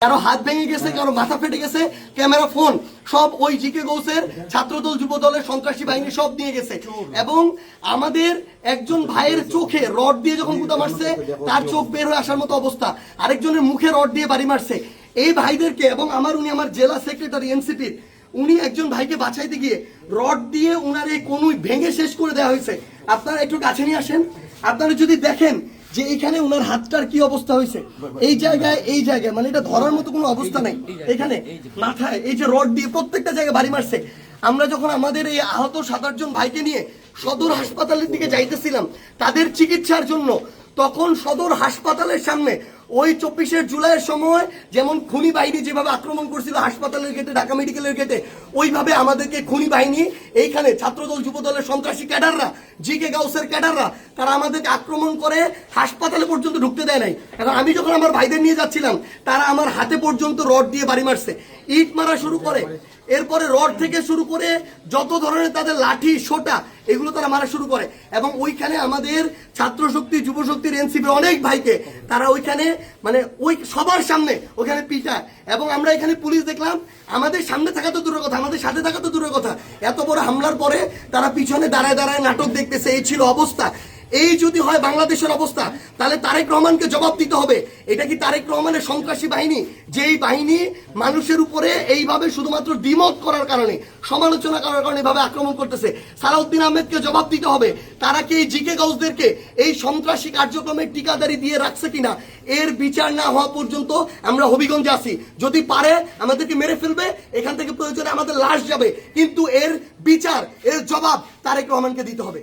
কারো হাত ভেঙে গেছে, কারো মাথা ফেটে গেছে, ক্যামেরা ফোন সব ওই জিকে গৌসের ছাত্রদল যুবদলের সন্ত্রাসী বাহিনী সব নিয়ে গেছে। এবং আমাদের একজন ভাইয়ের চোখে রড দিয়ে যখন গুতা মারছে তার চোখ বের হয়ে আসার মতো অবস্থা, আরেকজনের মুখে রড দিয়ে বাড়ি মারছে। এই ভাইদেরকে এবং উনি আমার জেলা সেক্রেটারি এনসিপির, উনি একজন ভাইকে বাঁচাইতে গিয়ে রড দিয়ে উনার এই কনুই ভেঙে শেষ করে দেওয়া হয়েছে। আপনারা একটু কাছে নিয়ে আসেন, আপনারা যদি দেখেন যে এখানে উনার হাতটার কি অবস্থা হয়েছে, এই জায়গায় মানে এটা ধরার মতো কোনো অবস্থা নেই। এখানে মাথায় এই যে রড দিয়ে প্রত্যেকটা জায়গায় বাড়ি মারছে। আমরা যখন আমাদের এই আহত 7-8 জন ভাইকে নিয়ে সদর হাসপাতালের দিকে যাইতেছিলাম তাদের চিকিৎসার জন্য, তখন সদর হাসপাতালের সামনে ওই 24শে জুলাইয়ের সময় যেমন খুনি বাহিনী যেভাবে আক্রমণ করছিল হাসপাতালের গেটে, ঢাকা মেডিকেলের গেটে, ওইভাবে আমাদেরকে খুনি বাহিনী এইখানে ছাত্রদল যুবদলের সন্ত্রাসী ক্যাডাররা, জিকে গাউসের ক্যাডাররা, তারা আমাদেরকে আক্রমণ করে হাসপাতালে পর্যন্ত ঢুকতে দেয় নাই। এখন আমি যখন আমার ভাইদের নিয়ে যাচ্ছিলাম তারা আমার হাতে পর্যন্ত রড দিয়ে বাড়ি মারছে, ইট মারা শুরু করে, এরপরে রড থেকে শুরু করে যত ধরনের তাদের লাঠি সোটা এগুলো তারা মারা শুরু করে। এবং ওইখানে আমাদের ছাত্র শক্তি, যুব শক্তির, এনসিপির অনেক ভাইকে তারা ওইখানে মানে ওই সবার সামনে ওখানে পিটায়। এবং আমরা এখানে পুলিশ দেখলাম, আমাদের সামনে থাকা তো দূরের কথা, আমাদের সাথে থাকা তো দূরের কথা, এত বড় হামলার পরে তারা পিছনে দাঁড়ায় দাঁড়ায় নাটক দেখতেছে। এই ছিল অবস্থা। এই যদি হয় বাংলাদেশের অবস্থা, তাহলে তারেক রহমানকে জবাব দিতে হবে। এটা কি তারেক রহমানের সন্ত্রাসী বাহিনী, যেই বাহিনী মানুষের উপরে এইভাবে শুধুমাত্র দ্বিমত করার কারণে, সমালোচনা করার কারণে এভাবে আক্রমণ করতেছে? সালাউদ্দিন আহমেদকে জবাব দিতে হবে। তারা কি এই জিকে গাউসদেরকে এই সন্ত্রাসী কার্যক্রমের ঠিকাদারি দিয়ে রাখছে কিনা, এর বিচার না হওয়া পর্যন্ত আমরা হবিগঞ্জে আছি। যদি পারে আমাদেরকে মেরে ফেলবে, এখান থেকে প্রয়োজনে আমাদের লাশ যাবে, কিন্তু এর বিচার, এর জবাব তারেক রহমানকে দিতে হবে।